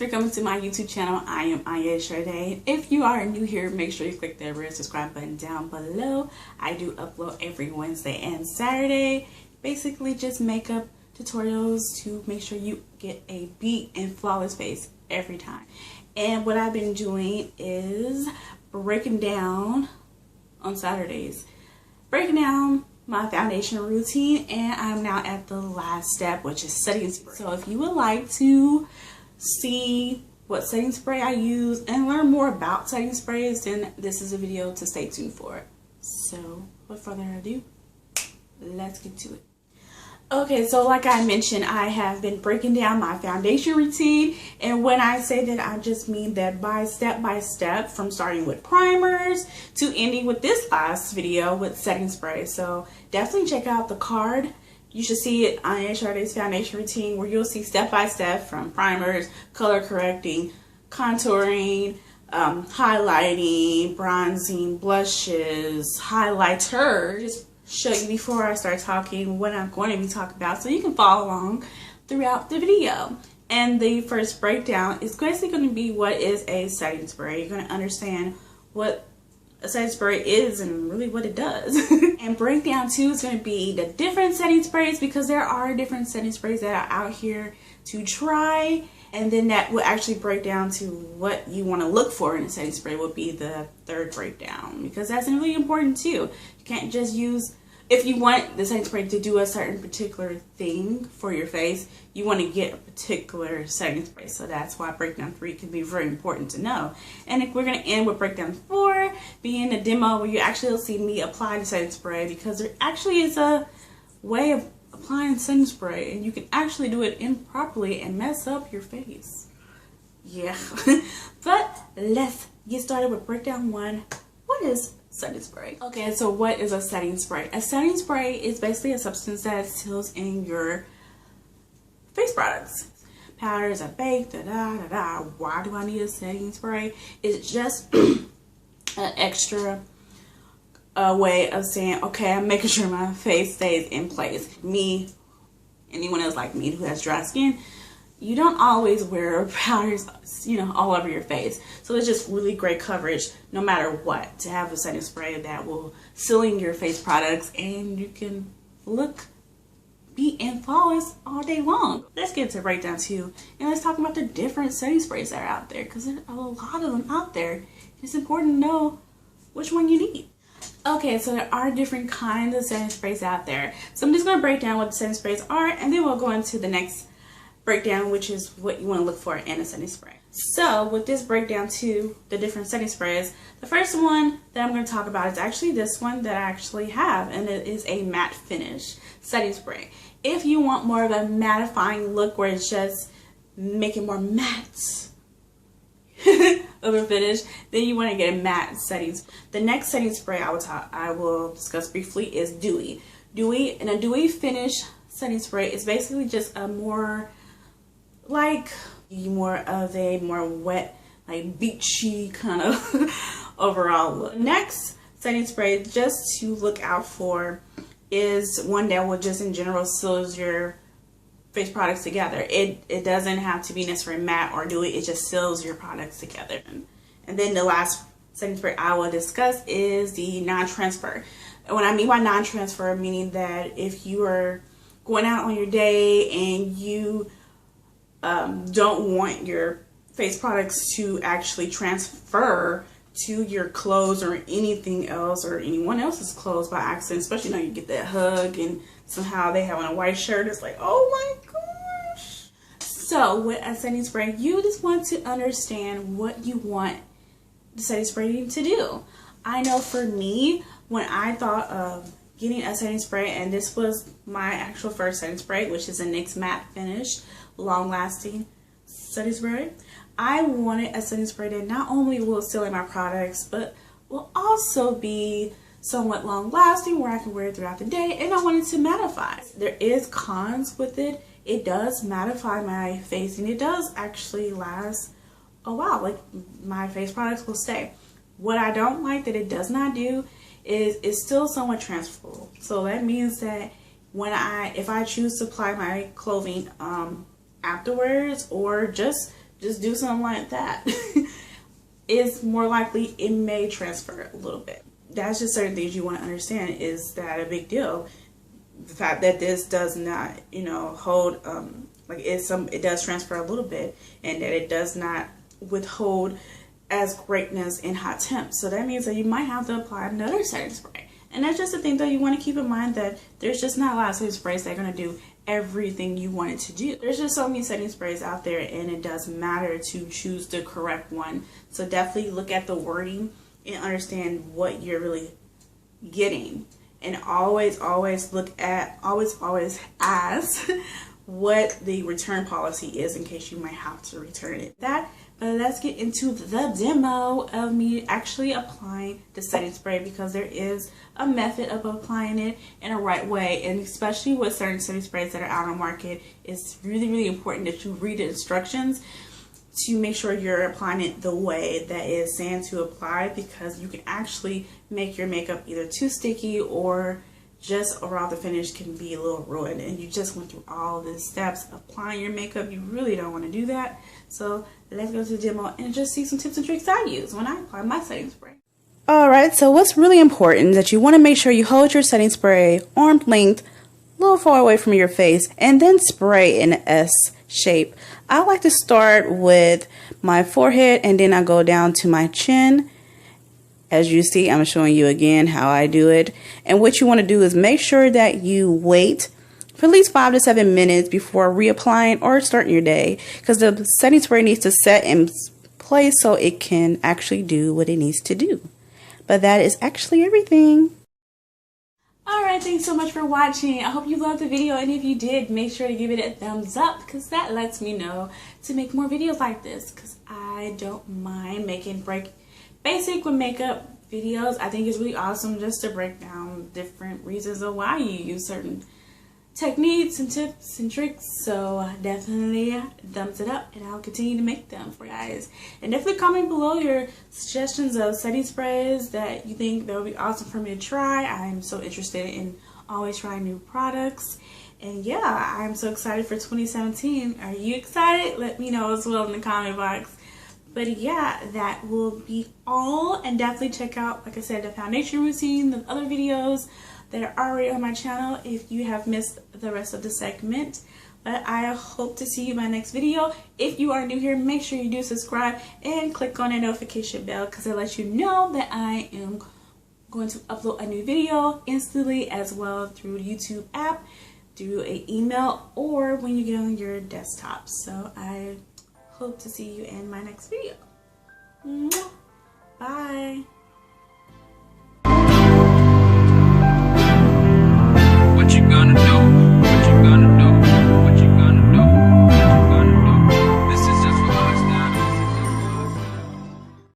for coming to my YouTube channel. I am Ania Sade. If you are new here, make sure you click that red subscribe button down below. I do upload every Wednesday and Saturday. Basically just makeup tutorials to make sure you get a beat and flawless face every time. And what I've been doing is breaking down on Saturdays, breaking down my foundation routine, and I'm now at the last step, which is setting spray. So if you would like to see what setting spray I use and learn more about setting sprays, then this is a video to stay tuned for. So without further ado, let's get to it. Okay, so like I mentioned, I have been breaking down my foundation routine, and when I say that, I just mean that by step, from starting with primers to ending with this last video with setting spray. So definitely check out the card. You should see it on Ania Sade's foundation routine, where you'll see step by step from primers, color correcting, contouring, highlighting, bronzing, blushes, highlighters. Show you before I start talking what I'm going to be talking about, so you can follow along throughout the video. And the first breakdown is basically going to be what is a setting spray. You're going to understand what a setting spray is and really what it does. And breakdown 2 is going to be the different setting sprays, because there are different setting sprays that are out here to try. And then that will actually break down to what you want to look for in a setting spray will be the third breakdown, because that's really important too. You can't just use, if you want the setting spray to do a certain particular thing for your face, you want to get a particular setting spray. So that's why breakdown 3 can be very important to know. And if we're going to end with breakdown 4 being a demo where you actually will see me apply the setting spray, because there actually is a way of applying setting spray and you can actually do it improperly and mess up your face. Yeah. But let's get started with breakdown 1. What is setting spray? Okay, so what is a setting spray? A setting spray is basically a substance that seals in your face products. Powders are baked, Why do I need a setting spray? It's just an extra way of saying, okay, I'm making sure my face stays in place. Me, anyone else like me who has dry skin, you don't always wear powders, all over your face. So it's just really great coverage no matter what, to have a setting spray that will seal in your face products and you can look beat and flawless all day long. Let's get to breakdown 2 and let's talk about the different setting sprays that are out there, because there are a lot of them out there. It's important to know which one you need. Okay, so there are different kinds of setting sprays out there. So I'm just going to break down what the setting sprays are, and then we'll go into the next breakdown, which is what you want to look for in a setting spray. So with this breakdown to the different setting sprays, the first one that I'm going to talk about is actually this one that I actually have, and it is a matte finish setting spray. If you want more of a mattifying look where it's just making more matte of a finish, then you want to get a matte settings. The next setting spray I will discuss briefly is Dewy. And a Dewy finish setting spray is basically just a more of a more wet, like beachy kind of overall look. Next setting spray just to look out for is one that will just in general seals your face products together. It doesn't have to be necessarily matte or dewy, it just seals your products together. And then the last setting spray I will discuss is the non-transfer. And what I mean by non-transfer, meaning that if you are going out on your day and you don't want your face products to actually transfer to your clothes or anything else or anyone else's clothes by accident, especially you get that hug and somehow they have on a white shirt, it's like, oh my gosh. So with a setting spray, you just want to understand what you want the setting spray to do. I know for me, when I thought of getting a setting spray, and this was my actual first setting spray, which is a NYX matte finish long lasting setting spray, I wanted a setting spray that not only will seal in my products, but will also be somewhat long lasting where I can wear it throughout the day, and I wanted to mattify. There is cons with it. It does mattify my face and it does actually last a while. Like, my face products will stay. What I don't like that it does not do is it's still somewhat transferable. So that means that if I choose to apply my clothing afterwards, or just just do something like that. It's more likely it may transfer a little bit. That's just certain things you want to understand. Is that a big deal? The fact that this does not, you know, hold, like it does transfer a little bit, and that it does not withhold as greatness in hot temps. So that means that you might have to apply another setting spray. And that's just the thing, though. You want to keep in mind that there's just not a lot of setting sprays that are going to do everything you want it to do. There's just so many setting sprays out there, and it does matter to choose the correct one. So definitely look at the wording and understand what you're really getting. And always ask what the return policy is in case you might have to return it. But let's get into the demo of me actually applying the setting spray, because there is a method of applying it in a right way, and especially with certain setting sprays that are out on the market, it's really important that you read the instructions to make sure you're applying it the way that is saying to apply, because you can actually make your makeup either too sticky or just around the finish can be a little ruined, and you just went through all the steps applying your makeup. You really don't want to do that. So let's go to the demo and just see some tips and tricks I use when I apply my setting spray. Alright, so what's really important is that you want to make sure you hold your setting spray arm length, a little far away from your face, and then spray in an S shape. I like to start with my forehead, and then I go down to my chin. As you see, I'm showing you again how I do it. And what you want to do is make sure that you wait for at least 5 to 7 minutes before reapplying or starting your day, because the setting spray needs to set in place so it can actually do what it needs to do. But that is actually everything. Alright, thanks so much for watching. I hope you loved the video, and if you did, make sure to give it a thumbs up, because that lets me know to make more videos like this, because I don't mind making basic with makeup videos. I think it's really awesome just to break down different reasons of why you use certain techniques and tips and tricks. So definitely thumbs it up, and I'll continue to make them for you guys. And definitely comment below your suggestions of setting sprays that you think that would be awesome for me to try. I'm so interested in always trying new products. And yeah, I'm so excited for 2017. Are you excited? Let me know as well in the comment box. But yeah, that will be all, and definitely check out, like I said, the foundation routine, the other videos that are already on my channel if you have missed the rest of the segment. But I hope to see you in my next video. If you are new here, make sure you do subscribe and click on the notification bell, because it lets you know that I am going to upload a new video instantly, as well through the YouTube app, through an email, or when you get on your desktop. So I hope to see you in my next video. Bye.